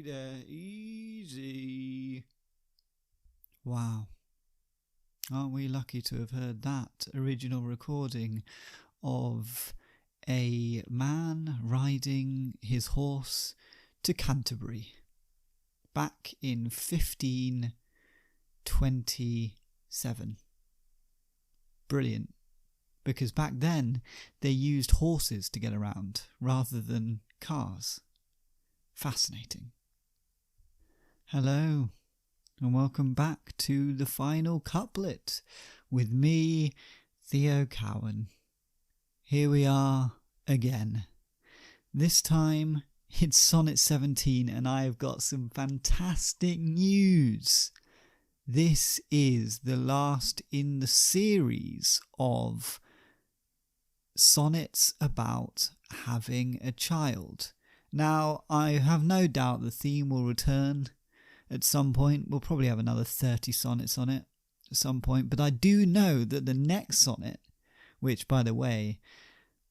there, easy. Wow. Aren't we lucky to have heard that original recording of a man riding his horse to Canterbury back in 1527. Brilliant. Because back then they used horses to get around rather than cars. Fascinating. Hello, and welcome back to the final couplet with me, Theo Cowan. Here we are again. This time it's Sonnet 17 and I have got some fantastic news. This is the last in the series of sonnets about having a child. Now, I have no doubt the theme will return at some point. We'll probably have another 30 sonnets on it at some point, but I do know that the next sonnet, which, by the way,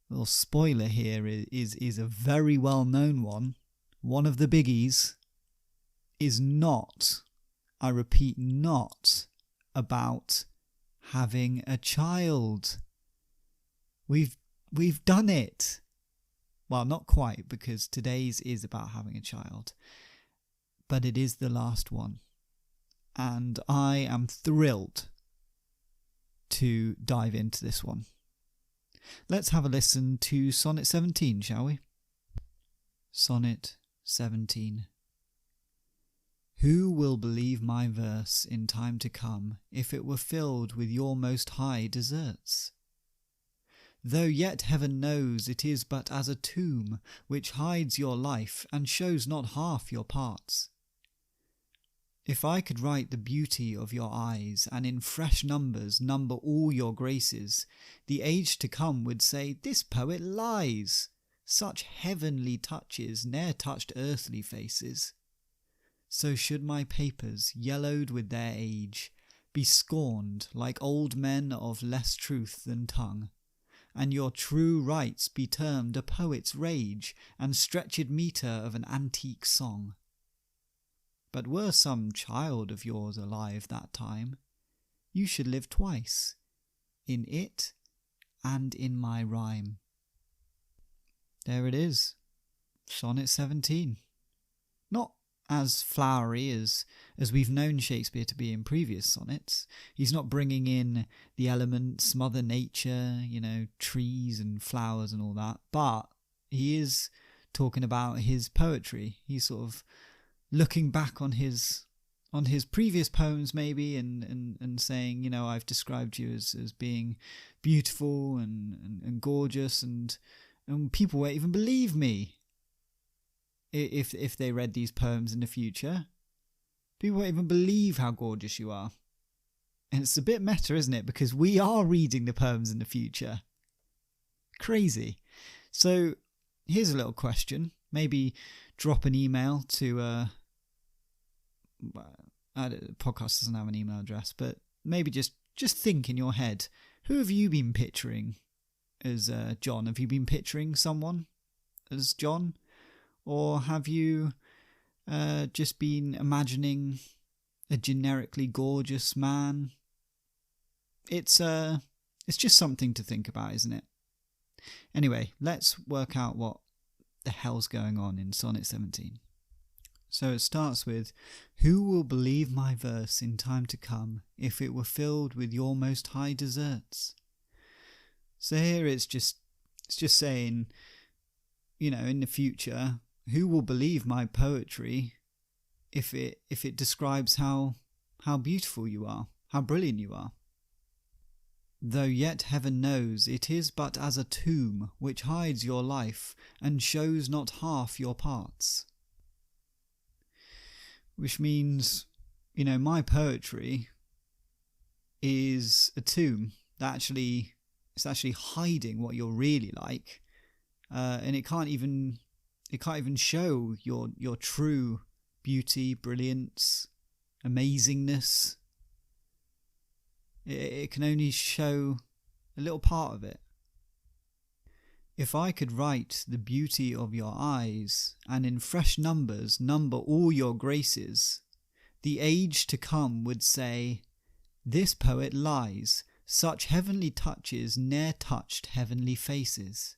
little spoiler here, is a very well-known one of the biggies, is not, I repeat, not about having a child. We've done it. Well, not quite, because today's is about having a child. But it is the last one. And I am thrilled to dive into this one. Let's have a listen to Sonnet 17, shall we? Sonnet 17. Who will believe my verse in time to come if it were filled with your most high deserts? Though yet heaven knows it is but as a tomb which hides your life and shows not half your parts. If I could write the beauty of your eyes and in fresh numbers number all your graces, the age to come would say, this poet lies. Such heavenly touches ne'er touched earthly faces. So should my papers, yellowed with their age, be scorned like old men of less truth than tongue, and your true rights be termed a poet's rage and stretched metre of an antique song. But were some child of yours alive that time, you should live twice, in it and in my rhyme. There it is, Sonnet 17. Not as flowery as we've known Shakespeare to be in previous sonnets. He's not bringing in the elements, Mother Nature, trees and flowers and all that, but he is talking about his poetry. He's sort of looking back on his previous poems maybe and saying, I've described you as being beautiful and gorgeous and people won't even believe me. If they read these poems in the future, people won't even believe how gorgeous you are. And it's a bit meta, isn't it? Because we are reading the poems in the future. Crazy. So here's a little question. Maybe drop an email to podcast doesn't have an email address, but maybe just think in your head, who have you been picturing as John? Have you been picturing someone as John? Or have you just been imagining a generically gorgeous man? It's just something to think about, isn't it? Anyway, let's work out what the hell's going on in Sonnet 17. So it starts with, who will believe my verse in time to come if it were filled with your most high deserts? So here it's just saying, in the future, who will believe my poetry if it describes how beautiful you are, how brilliant you are? Though yet heaven knows it is but as a tomb which hides your life and shows not half your parts. Which means, my poetry is a tomb that it's actually hiding what you're really like, and it can't even show your true beauty, brilliance, amazingness. It can only show a little part of it. If I could write the beauty of your eyes, and in fresh numbers number all your graces, the age to come would say, this poet lies, such heavenly touches ne'er touched heavenly faces.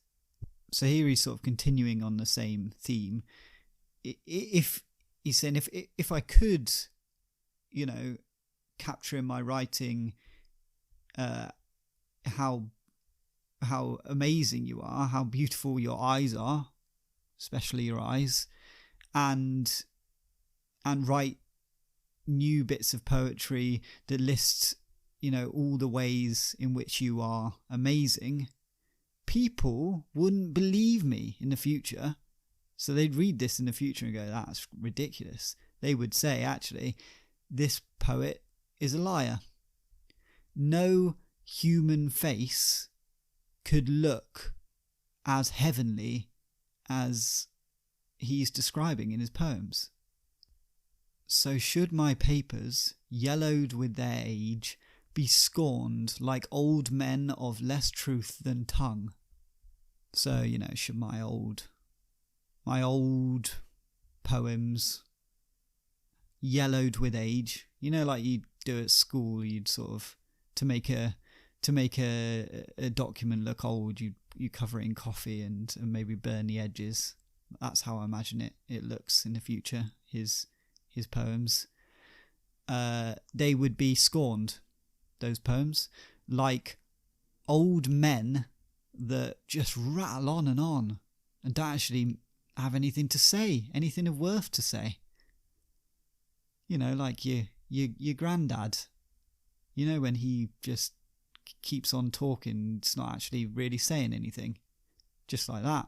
So here he's sort of continuing on the same theme. If he's saying, if I could, capture in my writing how amazing you are, how beautiful your eyes are, especially your eyes, and write new bits of poetry that list, all the ways in which you are amazing, people wouldn't believe me in the future. So they'd read this in the future and go, that's ridiculous. They would say, actually, this poet is a liar. No human face could look as heavenly as he's describing in his poems. So should my papers, yellowed with their age, be scorned like old men of less truth than tongue? So, should my old poems, yellowed with age, like you do at school, you'd sort of, to make a document look old, you cover it in coffee and maybe burn the edges. That's how I imagine it looks in the future, his poems. They would be scorned, those poems, like old men that just rattle on and don't actually have anything to say, anything of worth to say. Like your granddad, when he just keeps on talking, it's not actually really saying anything, just like that.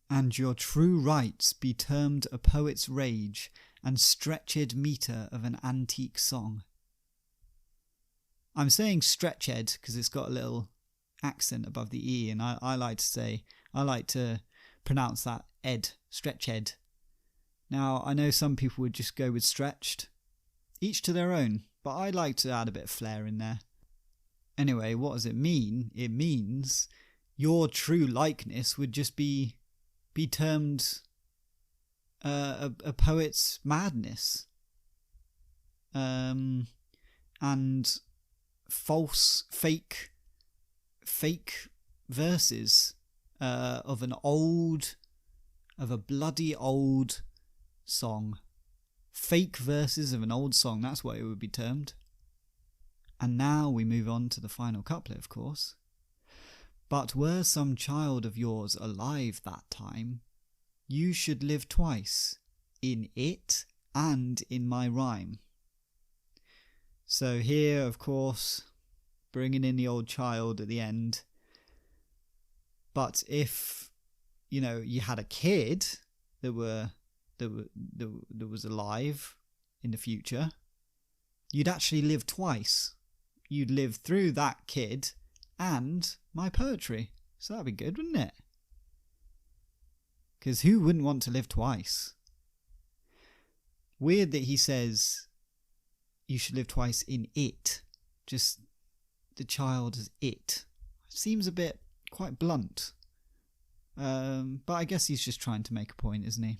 And your true rights be termed a poet's rage and stretched metre of an antique song. I'm saying stretched because it's got a little accent above the E, and I like to pronounce that ed, stretched. Now, I know some people would just go with stretched, each to their own, but I like to add a bit of flair in there. Anyway, what does it mean? It means your true likeness would just be termed a poet's madness, and false, fake verses of a bloody old song. Fake verses of an old song, that's what it would be termed. And now we move on to the final couplet, of course. But were some child of yours alive that time, you should live twice, in it and in my rhyme. So here, of course, bringing in the old child at the end. But if, you had a kid that was alive in the future, you'd actually live twice. You'd live through that kid and my poetry. So that'd be good, wouldn't it? Because who wouldn't want to live twice? Weird that he says you should live twice in it. Just the child as it. Seems a bit quite blunt. But I guess he's just trying to make a point, isn't he?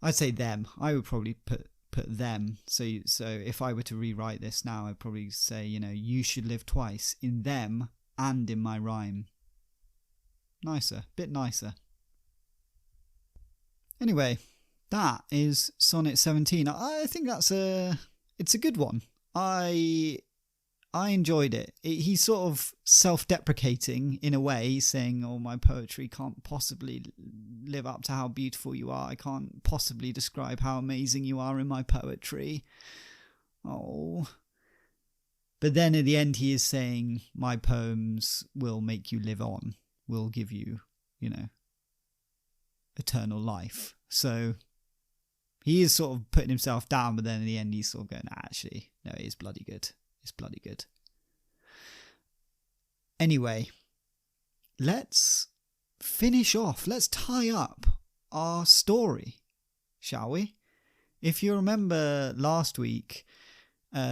I'd say them. I would probably put them. So if I were to rewrite this now, I'd probably say, you should live twice, in them and in my rhyme. Nicer, bit nicer. Anyway, that is Sonnet 17. I think it's a good one. I enjoyed it. He's sort of self-deprecating in a way. He's saying, oh, my poetry can't possibly live up to how beautiful you are. I can't possibly describe how amazing you are in my poetry. Oh. But then at the end he is saying, my poems will make you live on, will give you, eternal life. So he is sort of putting himself down, but then in the end he's sort of going, actually, no, it is bloody good. It's bloody good. Anyway, let's finish off. Let's tie up our story, shall we? If you remember last week,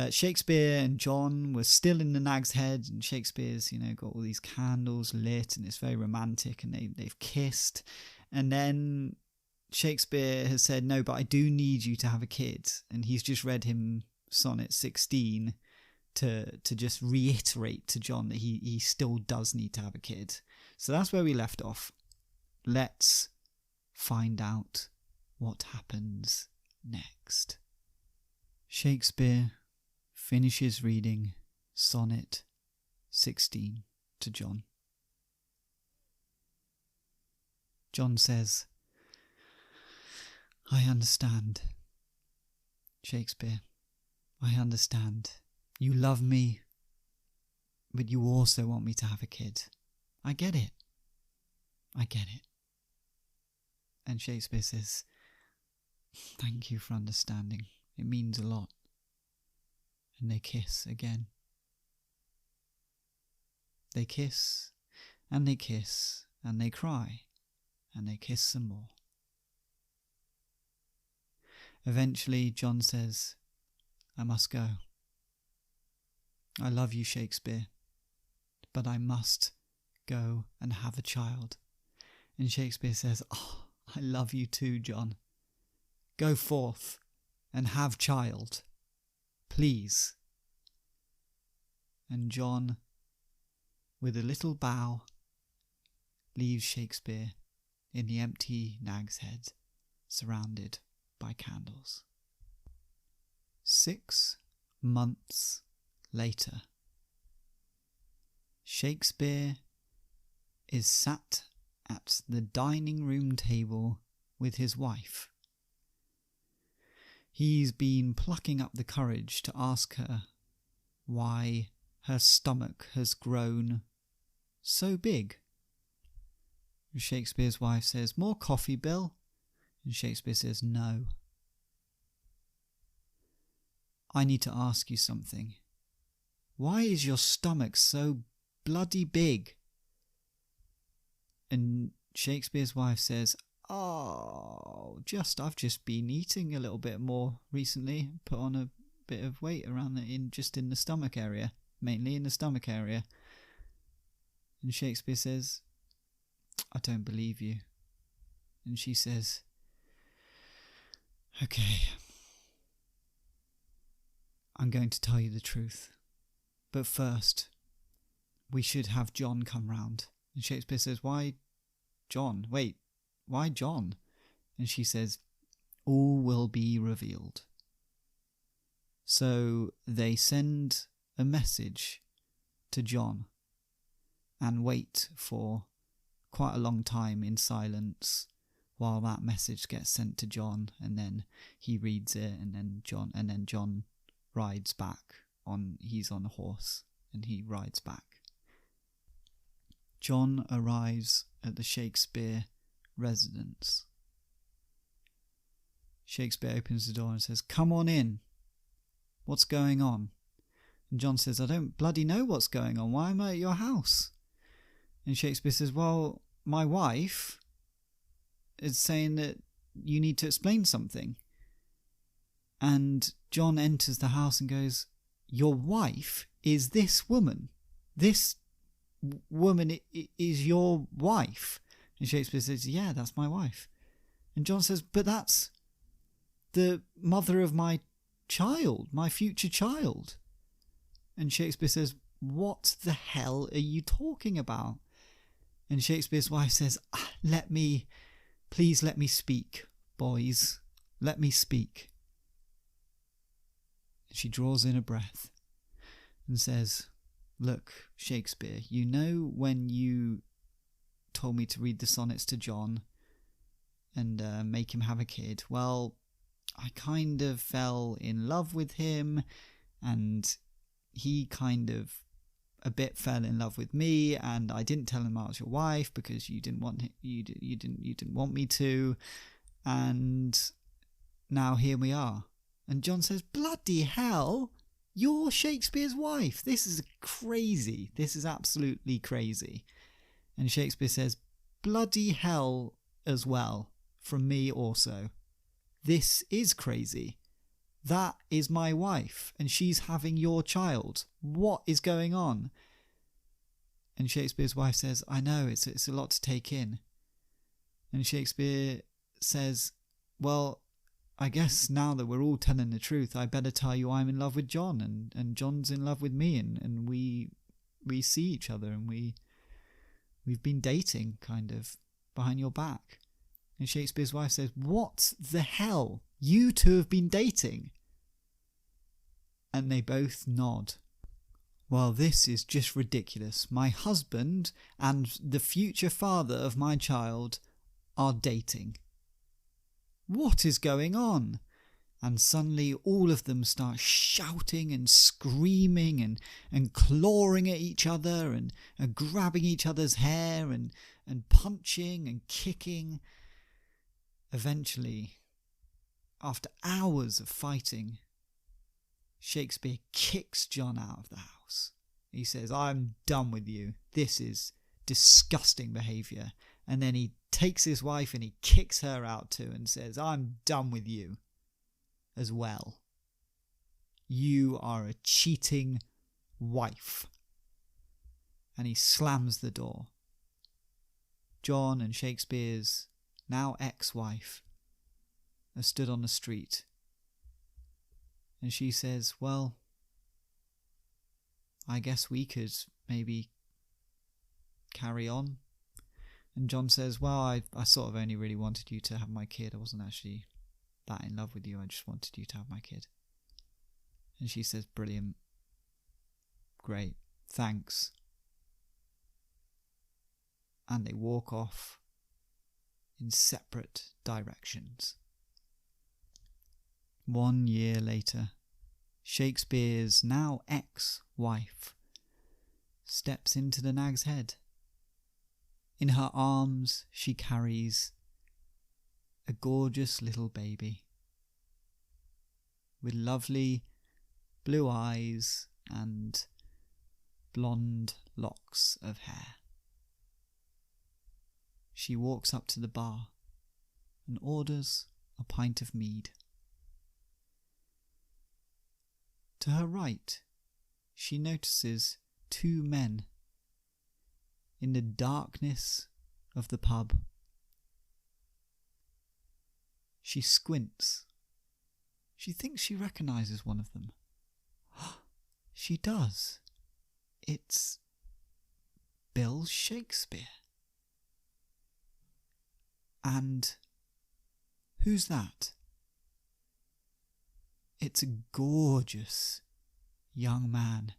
Shakespeare and John were still in the Nag's Head, and Shakespeare's, got all these candles lit, and it's very romantic, and they've kissed. And then Shakespeare has said, no, but I do need you to have a kid. And he's just read him Sonnet 16 to just reiterate to John that he still does need to have a kid. So that's where we left off. Let's find out what happens next. Shakespeare finishes reading Sonnet 16 to John. John says, I understand, Shakespeare. I understand. You love me, but you also want me to have a kid. I get it. I get it. And Shakespeare says, thank you for understanding. It means a lot. And they kiss again. They kiss, and they kiss, and they cry, and they kiss some more. Eventually, John says, I must go. I love you, Shakespeare, but I must go and have a child. And Shakespeare says, oh, I love you too, John. Go forth and have child, please. And John, with a little bow, leaves Shakespeare in the empty Nag's Head, surrounded by candles. 6 months later, Shakespeare is sat at the dining room table with his wife. He's been plucking up the courage to ask her why her stomach has grown so big. Shakespeare's wife says, more coffee, Bill? And Shakespeare says, no. I need to ask you something. Why is your stomach so bloody big? And Shakespeare's wife says, oh, I've just been eating a little bit more recently, put on a bit of weight around in the stomach area, mainly in the stomach area. And Shakespeare says, I don't believe you. And she says, okay, I'm going to tell you the truth. But first, we should have John come round. And Shakespeare says, why John? Wait, why John? And she says, all will be revealed. So they send a message to John and wait for quite a long time in silence while that message gets sent to John, and then he reads it, and then John rides back he's on a horse and he rides back. John arrives at the Shakespeare residence. Shakespeare opens the door and says, come on in. What's going on? And John says, I don't bloody know what's going on. Why am I at your house? And Shakespeare says, well, my wife is saying that you need to explain something. And John enters the house and goes, your wife is this woman. This woman is your wife. And Shakespeare says, yeah, that's my wife. And John says, but that's the mother of my child, my future child. And Shakespeare says, what the hell are you talking about? And Shakespeare's wife says, please let me speak, boys. Let me speak. She draws in a breath and says, look, Shakespeare, you know when you told me to read the sonnets to John and make him have a kid? Well, I kind of fell in love with him, and he kind of a bit fell in love with me, and I didn't tell him I was your wife because you didn't want me to, and now here we are. And John says, bloody hell, you're Shakespeare's wife. This is crazy. This is absolutely crazy. And Shakespeare says, bloody hell as well, from me also. This is crazy. That is my wife, and she's having your child. What is going on? And Shakespeare's wife says, I know, it's a lot to take in. And Shakespeare says, well, I guess now that we're all telling the truth, I better tell you I'm in love with John, and John's in love with me, and we see each other, and we've been dating, kind of, behind your back. And Shakespeare's wife says, what the hell? You two have been dating? And they both nod. Well, this is just ridiculous. My husband and the future father of my child are dating. What is going on? And suddenly all of them start shouting and screaming and clawing at each other and grabbing each other's hair and punching and kicking. Eventually, after hours of fighting, Shakespeare kicks John out of the house. He says, I'm done with you. This is disgusting behaviour. And then he takes his wife and he kicks her out too and says, I'm done with you as well. You are a cheating wife. And he slams the door. John and Shakespeare's now ex-wife are stood on the street. And she says, well, I guess we could maybe carry on. And John says, well, I sort of only really wanted you to have my kid. I wasn't actually that in love with you. I just wanted you to have my kid. And she says, brilliant. Great. Thanks. And they walk off in separate directions. 1 year later, Shakespeare's now ex-wife steps into the Nag's Head. In her arms she carries a gorgeous little baby with lovely blue eyes and blonde locks of hair. She walks up to the bar and orders a pint of mead. To her right, she notices 2 men in the darkness of the pub. She squints. She thinks she recognises one of them. She does. It's Bill Shakespeare. And who's that? It's a gorgeous young man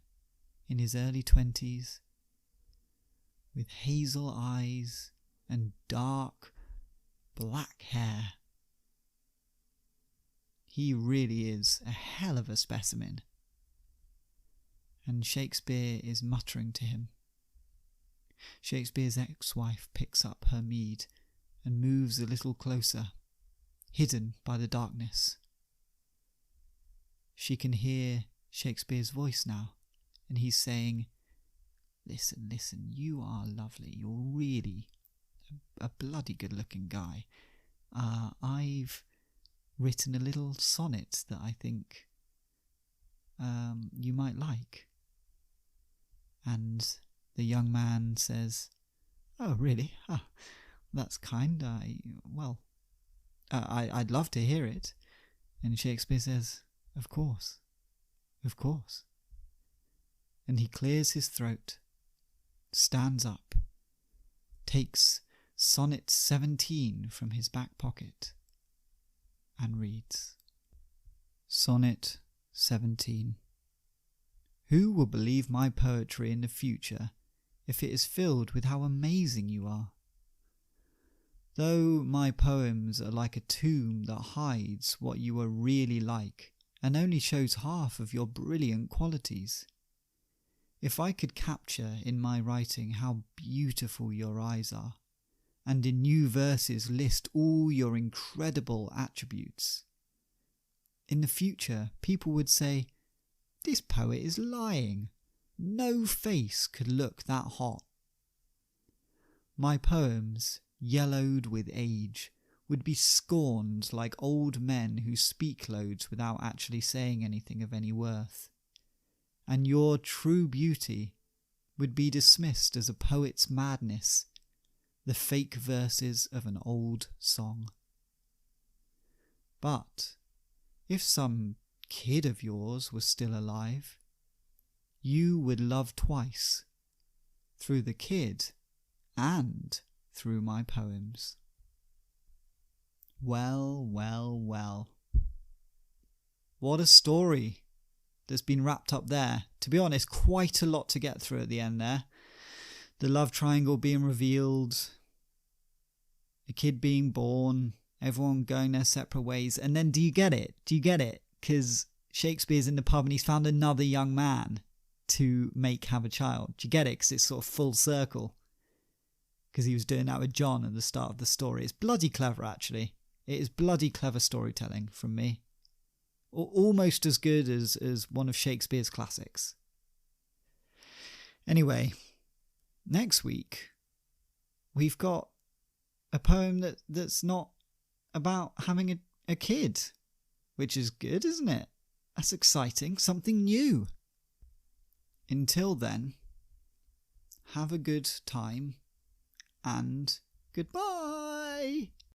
in his early 20s with hazel eyes and dark black hair. He really is a hell of a specimen. And Shakespeare is muttering to him. Shakespeare's ex-wife picks up her mead and moves a little closer, hidden by the darkness. She can hear Shakespeare's voice now, and he's saying, listen, you are lovely. You're really a bloody good-looking guy. I've written a little sonnet that I think you might like. And the young man says, oh, really? Oh, that's kind. I'd love to hear it. And Shakespeare says, of course. And he clears his throat, stands up, takes Sonnet 17 from his back pocket, and reads. Sonnet 17. Who will believe my poetry in the future if it is filled with how amazing you are? Though my poems are like a tomb that hides what you are really like and only shows half of your brilliant qualities. If I could capture in my writing how beautiful your eyes are, and in new verses list all your incredible attributes, in the future people would say, this poet is lying. No face could look that hot. My poems, yellowed with age, would be scorned like old men who speak loads without actually saying anything of any worth. And your true beauty would be dismissed as a poet's madness, the fake verses of an old song. But if some kid of yours was still alive, you would love twice, through the kid and through my poems. Well, well, well. What a story that's been wrapped up there. To be honest, quite a lot to get through at the end there. The love triangle being revealed, a kid being born, everyone going their separate ways. And then do you get it? Do you get it? Because Shakespeare's in the pub and he's found another young man to have a child. Do you get it? Because it's sort of full circle. Because he was doing that with John at the start of the story. It's bloody clever, actually. It is bloody clever storytelling from me. Almost as good as one of Shakespeare's classics. Anyway, next week, we've got a poem that's not about having a kid, which is good, isn't it? That's exciting. Something new. Until then, have a good time and goodbye.